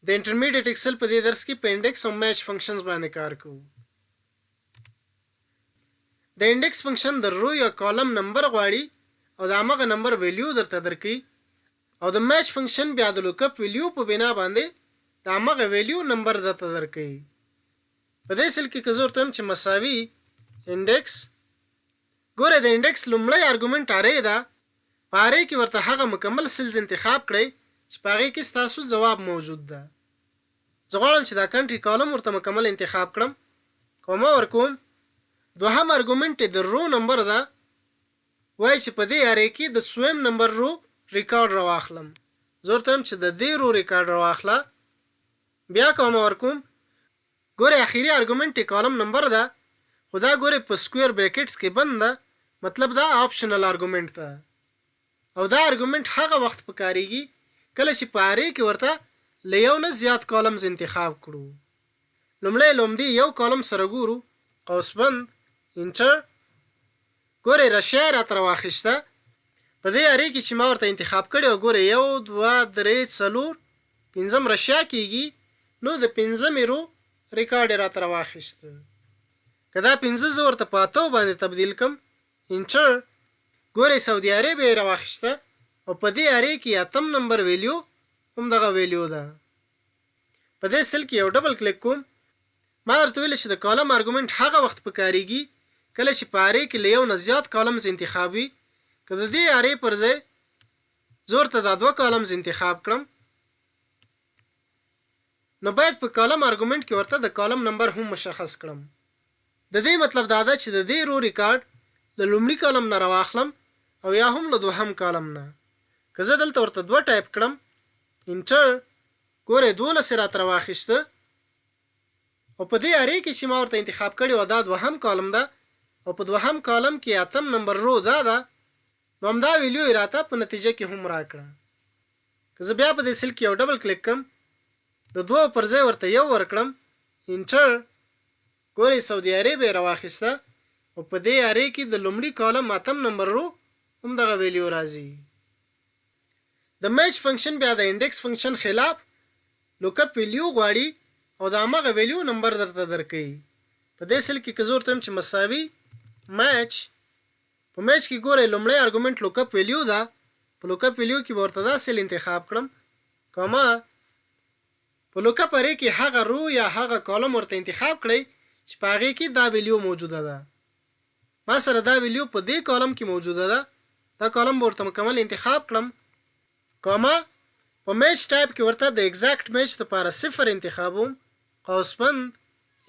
د انټرمیډیټ ایکسل په دې درس کې په انډیکس او میچ فنکشنز باندې کار کوو. د انډیکس فنکشن د رو یا کالم نمبر غواړي او د هغه نمبر ویلیو درته درکوي، او د میچ فنکشن بیا د لوکپ ویلیو په بنا باندې د هغه ویلیو نمبر درته درکوي. په دې سل کې که زه ورته وایم چې مساوي انډیکس، ګوره د انډیکس لومړی ارګومنټ ارې ده. په ارې کې ورته هغه مکمل سیلز انتخاب کړئ چې په هغې کې ستاسو ځواب موجود ده. زه غواړم چې دا کنټري کالم ورته مکمل انتخاب کړم، کومه ورکوم. دوهم ارګومنټ د رو نمبر ده، وایي چې په دې ارې کې د څویم نمبر رو ریکارډ راواخلم. زه ورته وایم چې د دې رو ریکارډ راواخله، بیا کومه ورکوم. ګوره اخیری ارګومنټ کالم نمبر ده، خو دا ګوره په سکویر بریکټس کې بند ده، مطلب دا آپشنل ارګومنټ ده، او دا ارګومنټ هغه وخت پکارېږي کله چې په ارې کې ورته له یو نه زیات کالمز انتخاب کړو. لومړی لومدي یو کالم سره ګورو، قوس بند انټر. ګوره رشیا راته راواخیسته. په دې ارې کې چې ما ورته انتخاب کړی و، ګوره 1 2 3 4 5 رشیا کېږي، نو د 5 رو ریکارډ راته راواخیسته. که دا 5 زه ورته په 8 باندې تبدیل کم، انټر. ګوره سعودي عربیه راواخیسته، او په دې ارې کې 8 نمبر ویلیو هم دغه ویلیو ده. په دې سل کې یو ډبل کلیک کوم. ما درته ویل چې د کالم ارګومنټ هغه وخت پکارېږي کله چې په ارې کې له یو نه زیات کالمز انتخاب وي. که د دې ارې پر ځای زه ورته دا 2 کالمز انتخاب کړم، نو باید په کالم ارګومنټ کې ورته د کالم نمبر هم مشخص کړم. د دې مطلب دا ده چې د دې رو ریکارډ له لومړي کالم نه راواخلم او یا هم له دوهم کالم نه. که زه دلته ورته 2 ټایپ کړم، انټر، ګوره 12 راته راواخیسته، او په دې ارې کې چې ما ورته انتخاب کړی و دا دوهم کالم ده، او په دوهم کالم کې 8 نمبر رو دا ده، نو همدا ویلیو یې راته په نتیجه کې هم راکړه. که زه بیا په دې سل کې یو ډبل کلیک کم، د 2 پر ځای ورته 1 ورکړم، انټر، ګوره سعودي عربیه راواخیسته، او په دې ارې کې د لومړي کالم 8 نمبر رو هم دغه ویلیو راځي. د میچ فنکشن بیا د انډیکس فنکشن خلاف لوکپ ویلیو غواړي او د هغه ویلیو نمبر درته درکوي. په دې سل کې که زه ورته وایم چې مساوي میچ، په میچ کې ګوره لومړی ارګومنټ لوکپ ویلیو ده. په لوکپ ویلیو کې به ورته دا سل انتخاب کړم، کومه. په لوکپ ارې کې هغه رو یا هغه کالم ورته انتخاب کړئ چې په هغې کې دا ویلیو موجوده ده. ما سره دا ویلیو په دې کالم کې موجوده ده، دا کالم به ورته مکمل انتخاب کړم، کومه. په میچ ټایپ کې ورته د ایگزیکټ میچ لپاره 0 انتخابوم، قوس بند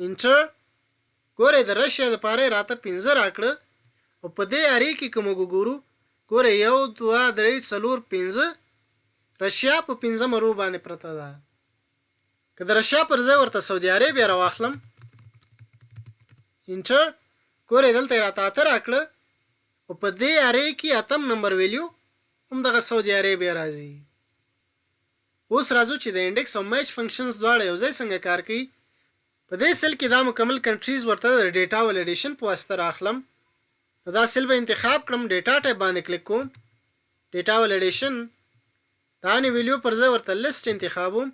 انټر. ګوره د رشیا لپاره راته 15 راکړه، او په دې ارې کې که موږ وګورو، ګوره 1 2 3 4 5 رشیا په 15 رو باندې پرته ده. که د رشیا پر ځای ورته سعودي عربیه راواخلم، انټر، ګوره دلته یې راته 8 راکړه، او په دې ارې کې 8 نمبر ویلیو هم دغه سعودي عربیه راځي. اوس راځو چې د انډیکس او میچ فنکشنز دواړه یو ځای څنګه کار کوي. په دې سل کې دا مکمل کنټریز ورته د ډیټا ولیډیشن په واسطه راخلم. نو دا سل به انتخاب کړم، ډیټا ټایپ باندې کلیک کوم، ډیټا ولیډیشن، دا نه ویلیو پر ځای ورته لیست انتخابوم،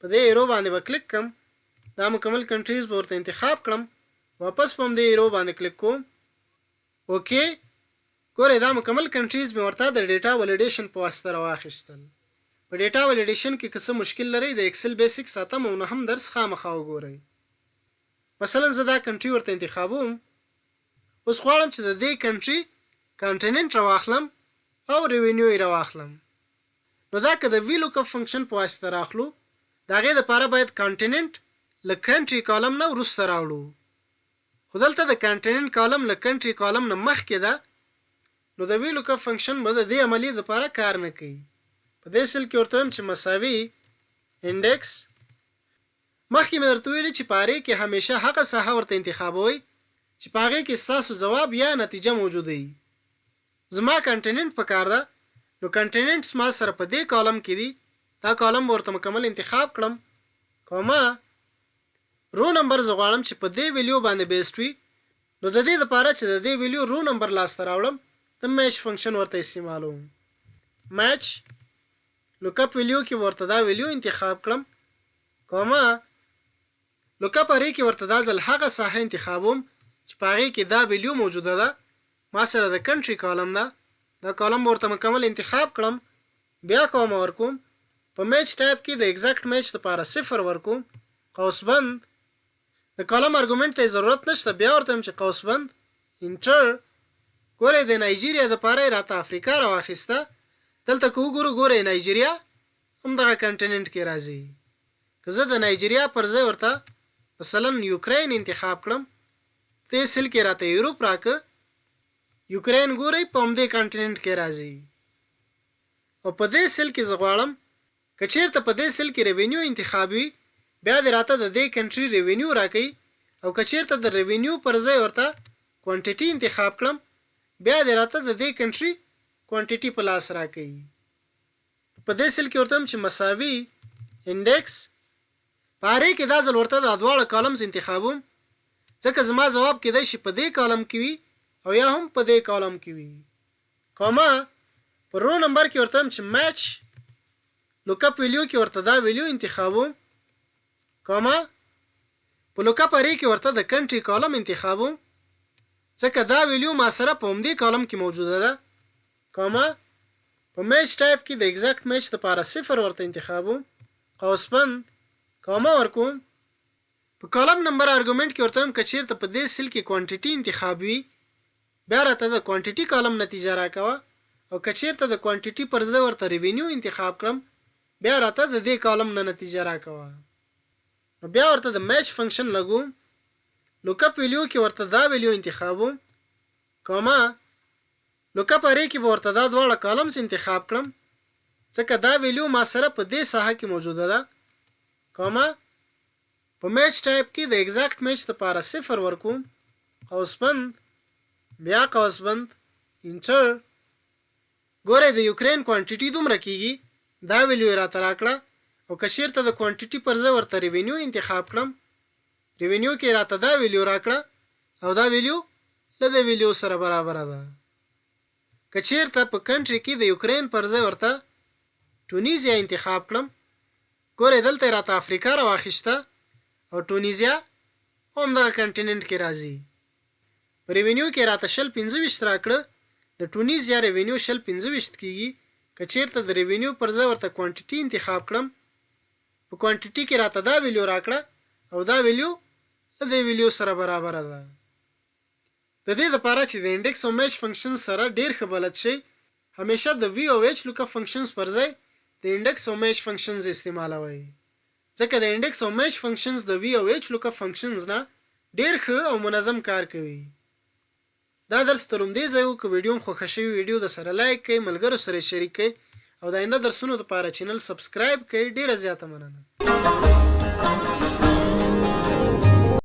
په دې ایرو باندې به کلیک کم، دا مکمل کنټریز به ورته انتخاب کړم، واپس په دې ایرو باندې کلیک کوم، اوکې. ګوره دا مکمل کنټریز مې ورته د ډیټا ولیډیشن په واسطه راواخیستل. په ډیټا ولیډیشن کې که څه مشکل لرئ د ایکسل بیسکس 8 او 9 درس خامخا وګورئ. مثلا زه دا کنټري ورته انتخابوم. اوس غواړم چې د دې کنټري کانټیننټ راواخلم او ریونیو یې راواخلم. نو دا که د وی لوکپ فنکشن په واسطه راخلو، د هغې دپاره باید کانټیننټ له کنټري کالم نه وروسته راوړو. خو دلته د کانټیننټ کالم له کنټري کالم نه مخکې ده، نو د وی لوکپ فنکشن به د دې عملیې دپاره کار نه کوي. په دې سل کې ورته وایم چې مساوي انډیکس. مخکې مې درته ویلي چې په ارې کې همیشه هغه ساحه ورته انتخابوئ چې په هغې کې ستاسو ځواب یا نتیجه موجوده وي. زما کانټیننټ پکار ده، نو کانټیننټس ما سره په دې کالم کې دي، دا کالم به ورته مکمل انتخاب کړم، کومه. رو نمبر زه غواړم چې په دې ویلیو باندې بیسډ وي، نو د دې دپاره چې د دې ویلیو رو نمبر لاسته راوړم، د میچ فنکشن ورته استعمالوم. میچ لوکپ ویلیو کې ورته دا ویلیو انتخاب کړم، کومه لوکپ ارې کې ورته دا ځل هغه ساحه انتخابوم چې په هغې کې دا ویلیو موجوده ده. ما سره د کنټري کالم ده، دا کالم ورته مکمل انتخاب کړم. بیا کومه ورکوم په میچ ټایپ کې د ایگزیکټ میچ لپاره 0 ورکوم، قوس بند. د کالم ارګومنټ ته ضرورت نشته، بیا ورته چې قوس بند انټر. ګورئ د نایجیریا دپاره یې راته افریقا راواخیسته. دلته که وګورو ګورئ نایجیریا همدغه کنټیننټ کې راځي. که زه د نایجیریا پر ځای ورته مثلا یوکرین انتخاب کړم، دې سیل کې راته یوروپ راکه، یوکرین ګورئ په همدې کنټیننټ کې راځي. او په دې سیل کې زه غواړم که چېرته په دې سیل کې ریوینیو انتخاب وي، بیا دې راته د دې کنټري ریوینیو راکوي. او که چېرته د ریوینیو پر ځای ورته کوانټیټي انتخاب کړم، بیا دې راته د دې کنټري کوانټیټي په لاس راکوي. په دې سیل کې ورته چې مساوي انډیکس، په هرې کې دا ځل ورته دا دواړه کالمز انتخابوم، ځکه زما ځواب کېدای شي په دې کالم کې وي او یا هم په دې کالم کې وي. کومه په رو نمبر کې ورته چې میچ لوکپ ویلیو کې ورته دا ویلیو انتخابوم، کومه په لوکپ ارې کې ورته د کنټري کالم انتخابوم، ځکه دا ویلیو ما سره په همدې کالم کې موجوده ده. کومه په میچ ټایپ کې د ایگزیکټ میچ لپاره 0 ورته انتخابوم، قوس بند، کومه ورکوم. په کالم نمبر ارګومنټ کې ورته که چېرته په دې سیل کې کوانټیټي انتخاب وي، بیا راته د کوانټیټي کالم نتیجه راکوه. او که چېرته د کوانټیټي پر ځای ورته ریوینیو انتخاب کړم، بیا راته د دې کالم نه نتیجه راکوه. نو بیا ورته د میچ فنکشن لګوم، لوکپ ویلیو کې ورته دا ویلیو انتخابوم، کومه لوکپ ارې کې به ورته دا دواړه کالمز انتخاب کړم، ځکه دا ویلیو ما سره په دې ساحه کې موجوده ده. کومه په میچ ټایپ کې د ایگزیکټ میچ لپاره 0 ورکوم، قوس بند، بیا قوس بند انټر. ګورئ د یوکرین کوانټیټي دومره کېږي، دا ویلیو یې راته راکړه. او که چېرته د کوانټیټي پر ځای ورته ریوینیو انتخاب کړم، ریوینیو کې راته دا ویلیو راکړه او دا ویلیو له دې ویلیو سره برابره ده. که چېرته په کنټري کې د یوکرین پر ځای ورته ټونیزیا انتخاب کړم، ګورئ دلته یې راته افریقا راواخیسته او ټونیزیا همدغه کنټیننټ کې راځي. په ریوینیو کې راته 25 راکړه، د ټونیزیا ریوینیو 25 کېږي. که چېرته د ریوینیو پر ځای ورته کوانټیټي انتخاب کړم، په کوانټیټي کې راته دا ویلیو راکړه او دا ویلیو له دې ویلیو سره برابره ده. د دې لپاره چې د انډیکس او میچ فنکشن سره ډېر ښه بلد شئ، همیشه د وی او ایچ لوکپ فنکشنز پر ځای د انډیکس او میچ فنکشنز استعمالوئ، ځکه د انډیکس او میچ فنکشنز د وی او ایچ لوکپ فنکشنز نه ډېر ښه او منظم کار کوي. دا درس تر همدې ځای و. که ویډیو مو خوښه شوي ویډیو د سره لایک کړئ، ملګرو سره شریک کړئ او د آینده درسونو لپاره چینل سبسکرایب کړئ. ډېره زیاته مننه.